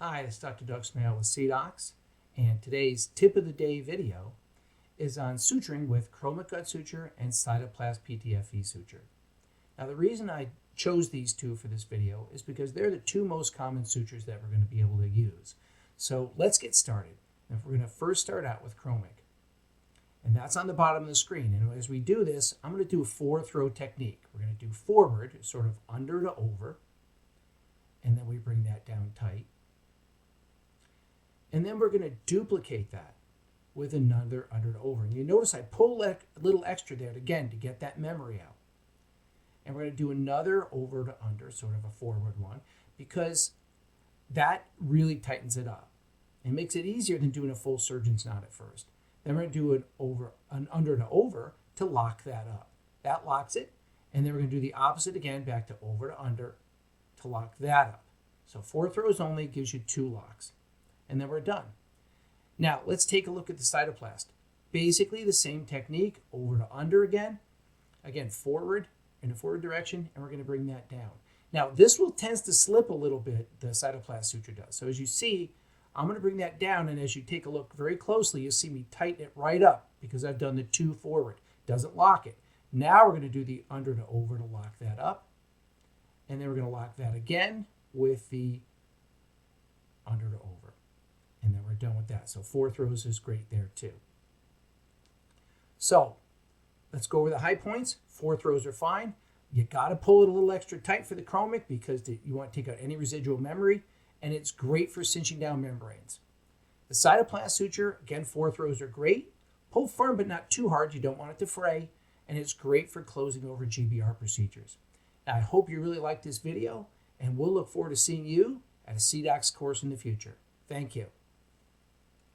Hi, this is Dr. Doug Smale with CDOCS, and today's tip of the day video is on suturing with Chromic gut suture and Cytoplast PTFE suture. Now, the reason I chose these two for this video is because they're the two most common sutures that we're going to be able to use. So let's get started. Now, we're going to first start out with Chromic, and that's on the bottom of the screen. And as we do this, I'm going to do a 4-throw technique. We're going to do forward, sort of under to over, and then we bring that down tight. And then we're going to duplicate that with another under to over. And you notice I pull a little extra there again to get that memory out. And we're going to do another over to under, sort of a forward one, because that really tightens it up. It makes it easier than doing a full surgeon's knot at first. Then we're going to do an under to over to lock that up. That locks it. And then we're going to do the opposite again, back to over to under to lock that up. So 4 throws only gives you 2 locks. And then we're done. Now, let's take a look at the cytoplast. Basically the same technique, over to under again. Again, forward in a forward direction, and we're going to bring that down. Now, this tends to slip a little bit, the cytoplast suture does. So as you see, I'm going to bring that down, and as you take a look very closely, you'll see me tighten it right up because I've done the 2 forward. Doesn't lock it. Now we're going to do the under to over to lock that up. And then we're going to lock that again with the under to over. And then we're done with that. So 4 throws is great there too. So let's go over the high points. 4 throws are fine. You got to pull it a little extra tight for the Chromic because you want to take out any residual memory. And it's great for cinching down membranes. The Cytoplast suture, again, 4 throws are great. Pull firm but not too hard. You don't want it to fray. And it's great for closing over GBR procedures. Now, I hope you really liked this video. And we'll look forward to seeing you at a CDOCS course in the future. Thank you.